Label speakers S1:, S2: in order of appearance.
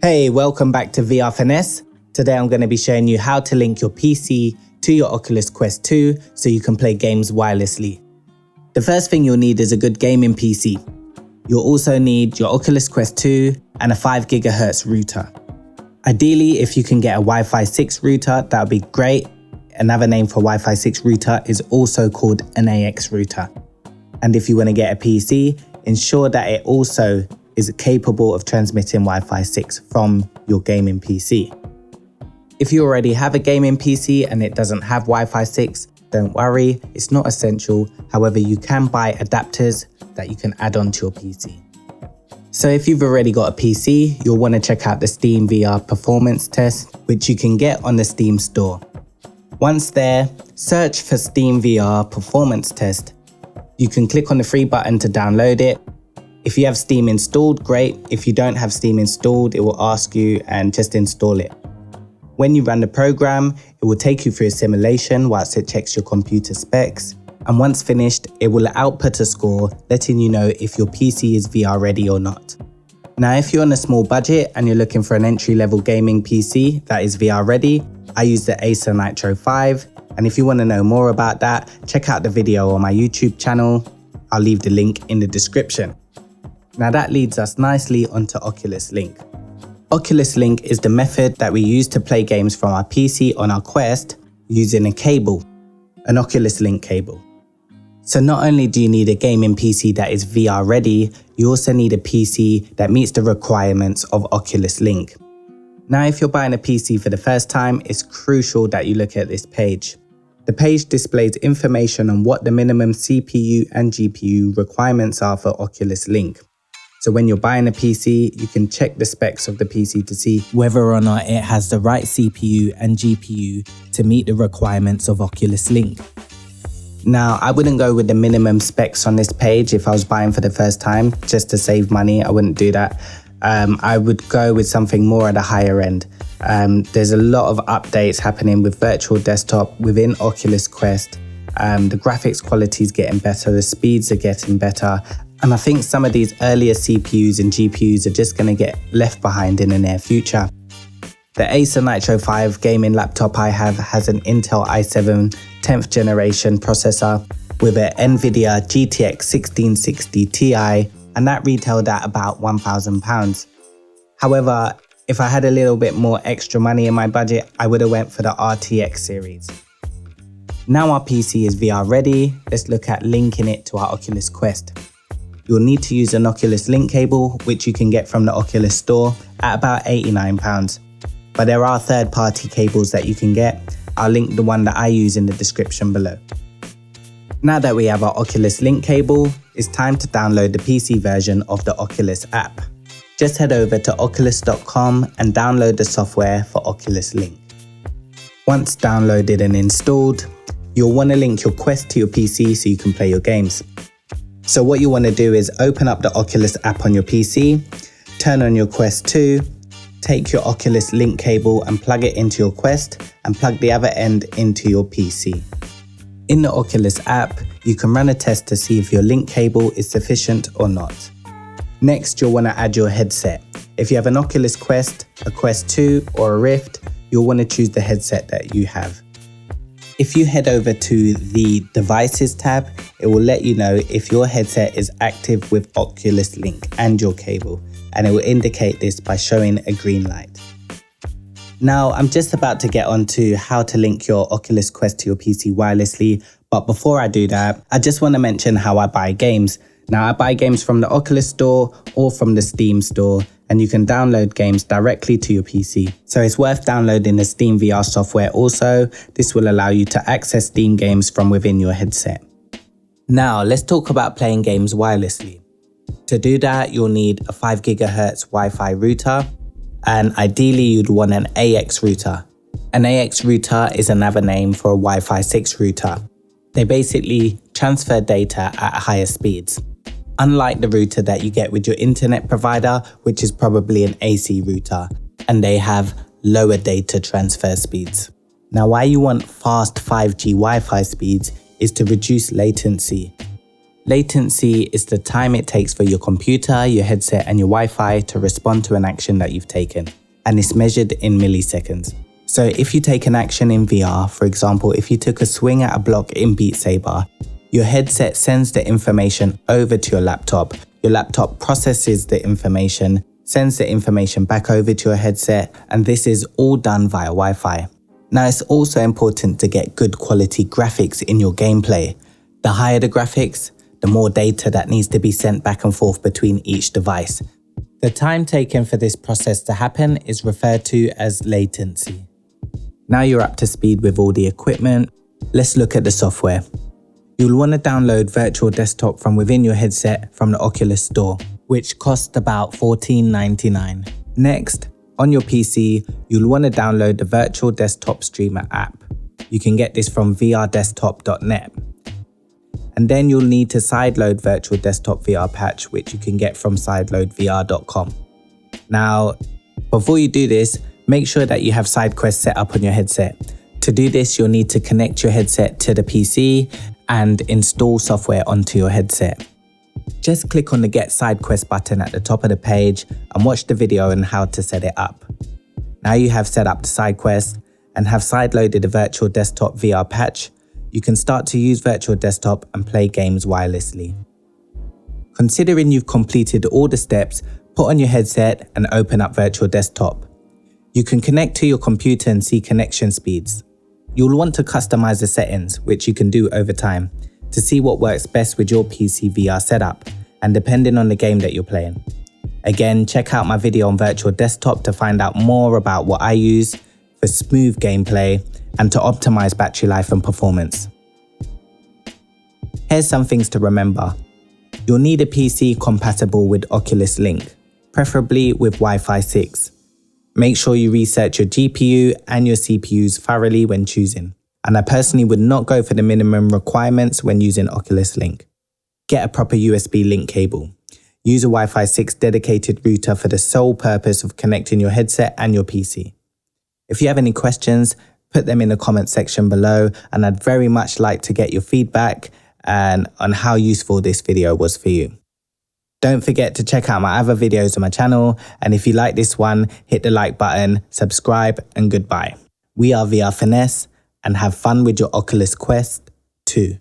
S1: Hey, welcome back to VR Finesse. Today I'm going to be showing you how to link your PC to your Oculus Quest 2 so you can play games wirelessly. The first thing you'll need is a good gaming PC. You'll also need your Oculus Quest 2 and a 5 GHz router. Ideally, if you can get a Wi-Fi 6 router, that would be great. Another name for Wi-Fi 6 router is also called an AX router. And if you want to get a PC, ensure that it also is capable of transmitting Wi-Fi 6 from your gaming PC. If you already have a gaming PC and it doesn't have Wi-Fi 6, don't worry, it's not essential. However, you can buy adapters that you can add on to your PC. So if you've already got a PC, you'll want to check out the Steam VR performance test, which you can get on the Steam Store. Once there, search for Steam VR performance test. You can click on the free button to download it. If you have Steam installed, great. If you don't have Steam installed, it will ask you and just install it. When you run the program, it will take you through a simulation whilst it checks your computer specs. And once finished, it will output a score letting you know if your PC is VR ready or not. Now, if you're on a small budget and you're looking for an entry-level gaming PC that is VR ready, I use the Acer Nitro 5. And if you want to know more about that, check out the video on my YouTube channel. I'll leave the link in the description. Now that leads us nicely onto Oculus Link. Oculus Link is the method that we use to play games from our PC on our Quest using a cable, an Oculus Link cable. So not only do you need a gaming PC that is VR ready, you also need a PC that meets the requirements of Oculus Link. Now, if you're buying a PC for the first time, it's crucial that you look at this page. The page displays information on what the minimum CPU and GPU requirements are for Oculus Link. So when you're buying a PC, you can check the specs of the PC to see whether or not it has the right CPU and GPU to meet the requirements of Oculus Link. Now, I wouldn't go with the minimum specs on this page if I was buying for the first time, just to save money. I wouldn't do that. I would go with something more at a higher end. There's a lot of updates happening with virtual desktop within Oculus Quest. The graphics quality is getting better, the speeds are getting better. And I think some of these earlier CPUs and GPUs are just going to get left behind in the near future. The Acer Nitro 5 gaming laptop I have has an Intel i7 10th generation processor with an NVIDIA GTX 1660 Ti, and that retailed at about £1,000. However, if I had a little bit more extra money in my budget, I would have went for the RTX series. Now our PC is VR ready, let's look at linking it to our Oculus Quest. You'll need to use an Oculus Link cable, which you can get from the Oculus Store at about £89. But there are third-party cables that you can get. I'll link the one that I use in the description below. Now that we have our Oculus Link cable, it's time to download the PC version of the Oculus app. Just head over to oculus.com and download the software for Oculus Link. Once downloaded and installed, you'll want to link your Quest to your PC so you can play your games. So what you want to do is open up the Oculus app on your PC, turn on your Quest 2, take your Oculus Link cable and plug it into your Quest and plug the other end into your PC. In the Oculus app, you can run a test to see if your link cable is sufficient or not. Next, you'll want to add your headset. If you have an Oculus Quest, a Quest 2 or a Rift, you'll want to choose the headset that you have. If you head over to the Devices tab, it will let you know if your headset is active with Oculus Link and your cable, and it will indicate this by showing a green light. Now, I'm just about to get on to how to link your Oculus Quest to your PC wirelessly, but before I do that, I just want to mention how I buy games. Now, I buy games from the Oculus Store or from the Steam Store, and you can download games directly to your PC. So it's worth downloading the Steam VR software also. This will allow you to access Steam games from within your headset. Now, let's talk about playing games wirelessly. To do that, you'll need a 5 GHz Wi-Fi router, and ideally you'd want an AX router. An AX router is another name for a Wi-Fi 6 router. They basically transfer data at higher speeds. Unlike the router that you get with your internet provider, which is probably an AC router, and they have lower data transfer speeds. Now, why you want fast 5G Wi-Fi speeds is to reduce latency. Latency is the time it takes for your computer, your headset and your Wi-Fi to respond to an action that you've taken, and it's measured in milliseconds. So if you take an action in VR, for example, if you took a swing at a block in Beat Saber, your headset sends the information over to your laptop processes the information, sends the information back over to your headset, and this is all done via Wi-Fi. Now it's also important to get good quality graphics in your gameplay. The higher the graphics, the more data that needs to be sent back and forth between each device. The time taken for this process to happen is referred to as latency. Now you're up to speed with all the equipment. Let's look at the software. You'll want to download Virtual Desktop from within your headset from the Oculus Store, which costs about $14.99. Next, on your PC, you'll want to download the Virtual Desktop Streamer app. You can get this from vrdesktop.net. And then you'll need to sideload Virtual Desktop VR Patch, which you can get from sideloadvr.com. Now, before you do this, make sure that you have SideQuest set up on your headset. To do this, you'll need to connect your headset to the PC and install software onto your headset. Just click on the Get SideQuest button at the top of the page and watch the video on how to set it up. Now you have set up the SideQuest and have sideloaded the Virtual Desktop VR Patch, you can start to use Virtual Desktop and play games wirelessly. Considering you've completed all the steps, put on your headset and open up Virtual Desktop. You can connect to your computer and see connection speeds. You'll want to customize the settings, which you can do over time, to see what works best with your PCVR setup and depending on the game that you're playing. Again, check out my video on Virtual Desktop to find out more about what I use for smooth gameplay and to optimize battery life and performance. Here's some things to remember. You'll need a PC compatible with Oculus Link, preferably with Wi-Fi 6. Make sure you research your GPU and your CPUs thoroughly when choosing. And I personally would not go for the minimum requirements when using Oculus Link. Get a proper USB link cable. Use a Wi-Fi 6 dedicated router for the sole purpose of connecting your headset and your PC. If you have any questions, put them in the comment section below, and I'd very much like to get your feedback and on how useful this video was for you. Don't forget to check out my other videos on my channel, and if you like this one, hit the like button, subscribe, and goodbye. We are VR Finesse, and have fun with your Oculus Quest 2.